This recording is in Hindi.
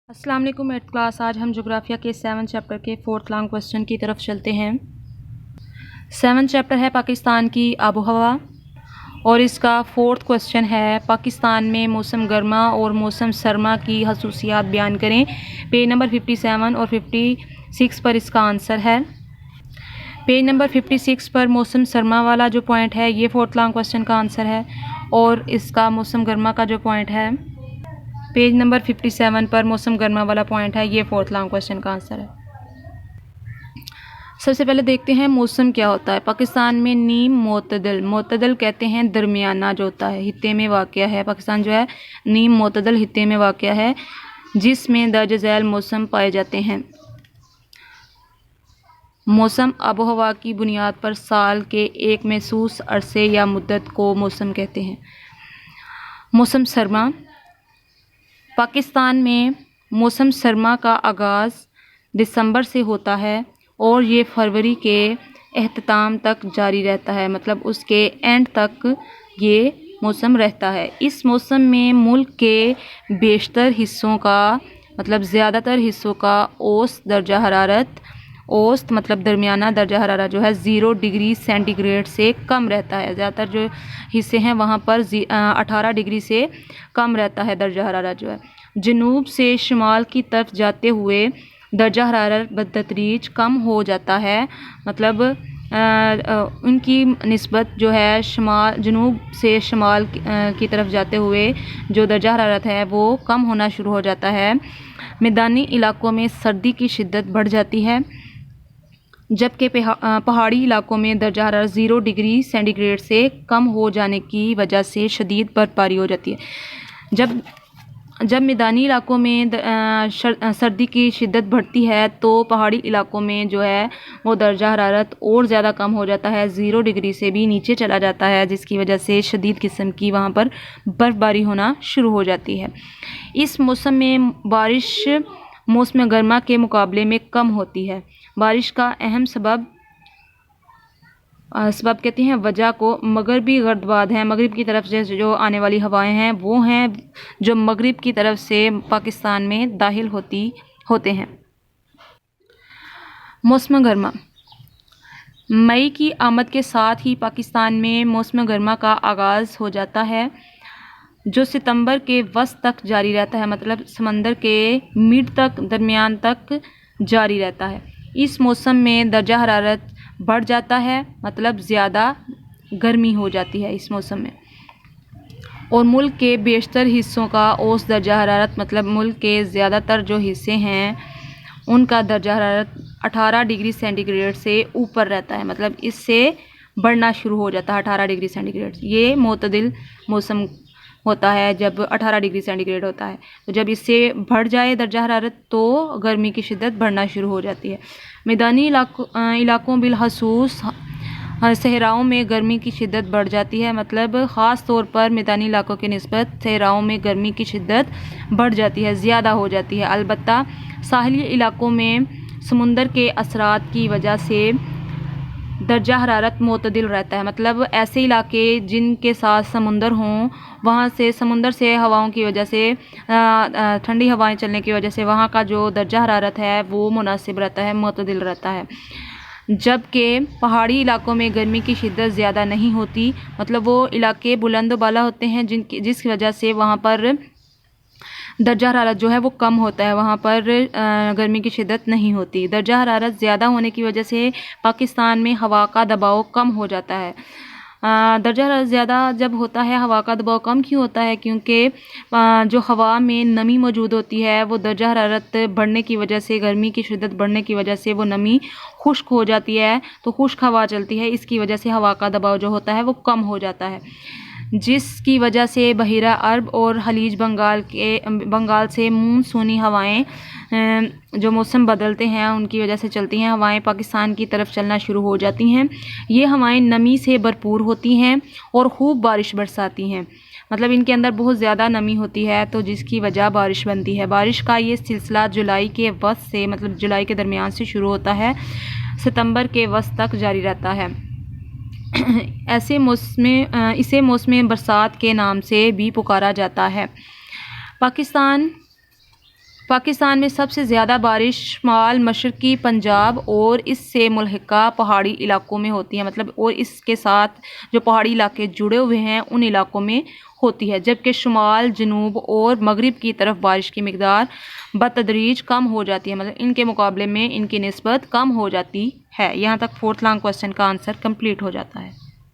अस्सलाम वालेकुम एट क्लास। आज हम जोग्राफिया के 7 चैप्टर के 4th लॉन्ग क्वेश्चन की तरफ चलते हैं। 7 चैप्टर है पाकिस्तान की आबोहवा और इसका 4th क्वेश्चन है पाकिस्तान में मौसम गर्मा और मौसम सरमा की खसूसियात बयान करें। पेज नंबर 57 और 56 पर इसका आंसर है। पेज नंबर 56 पर मौसम सरमा वाला जो पॉइंट है ये 4th लॉन्ग क्वेश्चन का आंसर है और इसका मौसम गर्मा का जो पॉइंट है पेज नंबर 57 पर मौसम गर्मा वाला पॉइंट है ये 4th लॉन्ग क्वेश्चन का आंसर है। सबसे पहले देखते हैं मौसम क्या होता है। पाकिस्तान में नीम मोतदल, मोतदल कहते हैं दरमियाना जो होता है, हित्ते में वाक़या है। पाकिस्तान जो है नीम मोतदल हित्ते में वाक़या है जिसमें दर्ज झैल मौसम पाए जाते हैं। मौसम आबोहवा की बुनियाद पर साल के एक महसूस अरसे या मुद्दत को मौसम कहते हैं। मौसम सरमा, पाकिस्तान में मौसम सरमा का आगाज़ दिसंबर से होता है और ये फरवरी के अख्ताम तक जारी रहता है, मतलब उसके एंड तक ये मौसम रहता है। इस मौसम में मुल्क के बेशतर हिस्सों का मतलब ज़्यादातर हिस्सों का औसत दर्जा हरारत, औसत मतलब दरमियाना दर्जा हरारत जो है 0 डिग्री सेंटीग्रेड से कम रहता है। ज़्यादातर जो हिस्से हैं वहाँ पर 18 डिग्री से कम रहता है दर्जा हरारत जो है। जनूब से शुमाल की तरफ जाते हुए दर्जा हरारत बतदरीज कम हो जाता है, मतलब उनकी निस्बत जो है जनूब से शुमाल की तरफ जाते हुए जो दर्जा हरारत है वो कम होना शुरू हो जाता है। मैदानी इलाकों में सर्दी की शिद्दत बढ़ जाती है जबकि पहाड़ी इलाकों में दर्जा हरारत 0 डिग्री सेंटीग्रेड से कम हो जाने की वजह से शदीद बर्फबारी हो जाती है। जब मैदानी इलाकों में सर्दी की शिद्दत बढ़ती है तो पहाड़ी इलाकों में जो है वो दर्जा हरारत और ज़्यादा कम हो जाता है, 0 डिग्री से भी नीचे चला जाता है, जिसकी वजह से शदीद किस्म की वहाँ पर बर्फबारी होना शुरू हो जाती है। इस मौसम में बारिश मौसम गर्मा के मुकाबले में कम होती है। बारिश का अहम सबब कहते हैं वजह को मगरबी गर्दबाद है। मगरिब की तरफ से जो आने वाली हवाएं हैं वो हैं जो मगरिब की तरफ से पाकिस्तान में दाखिल होते हैं। मौसम गर्मा, मई की आमद के साथ ही पाकिस्तान में मौसम गर्मा का आगाज़ हो जाता है जो सितंबर के वस्त तक जारी रहता है, मतलब समंदर के मिड तक दरमियान तक जारी रहता है। इस मौसम में दर्जा हरारत बढ़ जाता है, मतलब ज़्यादा गर्मी हो जाती है इस मौसम में, और मुल्क के बेशतर हिस्सों का औसत दर्जा हरारत मतलब मुल्क के ज़्यादातर जो हिस्से हैं उनका दर्जा हरारत 18 डिग्री सेंटीग्रेड से ऊपर रहता है, मतलब इससे बढ़ना शुरू हो जाता है 18 डिग्री सेंटीग्रेड। ये मोतदिल मौसम होता है जब 18 डिग्री सेंटीग्रेड होता है। तो जब इससे बढ़ जाए दर्जा हरारत तो गर्मी की शिद्दत बढ़ना शुरू हो जाती है। मैदानी इलाकों बिलखसूस सहराओं में गर्मी की शिद्दत बढ़ जाती है, मतलब ख़ास तौर पर मैदानी इलाकों की निस्बत सहराओं में गर्मी की शिद्दत बढ़ जाती है, ज़्यादा हो जाती है। अलबत्ता साहली इलाकों में समुंदर के असरात की वजह से दर्जा हरारत मोतदिल रहता है, मतलब ऐसे इलाके जिनके साथ समुंदर हों वहाँ से समुंदर से हवाओं की वजह से ठंडी हवाएं चलने की वजह से वहाँ का जो दर्जा हरारत है वो मुनासिब रहता है, मोतदिल रहता है। जबकि पहाड़ी इलाकों में गर्मी की शिद्दत ज़्यादा नहीं होती, मतलब वो इलाके बुलंद बाला होते हैं जिसकी वजह से वहाँ पर दर्जा हरारत जो है वो कम होता है, वहाँ पर गर्मी की शिद्दत नहीं होती। दर्जा हरारत ज़्यादा होने की वजह से पाकिस्तान में हवा का दबाव कम हो जाता है। दर्जा हरारत ज़्यादा जब होता है हवा का दबाव कम क्यों होता है? क्योंकि जो हवा में नमी मौजूद होती है वो दर्जा हरारत बढ़ने की वजह से, गर्मी की शिद्दत बढ़ने की वजह से वो नमी खुश्क हो जाती है, तो खुश्क हवा चलती है, इसकी वजह से हवा का दबाव जो होता है वो कम हो जाता है, जिसकी वजह से बहिरा अरब और खलीज बंगाल से मानसूनी हवाएं जो मौसम बदलते हैं उनकी वजह से चलती हैं, हवाएं पाकिस्तान की तरफ चलना शुरू हो जाती हैं। ये हवाएं नमी से भरपूर होती हैं और खूब बारिश बरसाती हैं, मतलब इनके अंदर बहुत ज़्यादा नमी होती है तो जिसकी वजह बारिश बनती है। बारिश का ये सिलसिला जुलाई के वस्त से, मतलब जुलाई के दरमियान से शुरू होता है, सितंबर के वस्त तक जारी रहता है। इसे मौसम बरसात के नाम से भी पुकारा जाता है। पाकिस्तान पाकिस्तान में सबसे ज़्यादा बारिश शुमाल मशरक़ी पंजाब और इससे मुल्हिका पहाड़ी इलाकों में होती है, मतलब और इसके साथ जो पहाड़ी इलाके जुड़े हुए हैं उन इलाकों में होती है, जबकि शुमाल, जनूब और मगरिब की तरफ बारिश की मिकदार बतदरीज कम हो जाती है, मतलब इनके मुकाबले में इनकी निस्बत कम हो जाती है। यहाँ तक 4th लॉन्ग क्वेश्चन का आंसर कंप्लीट हो जाता है।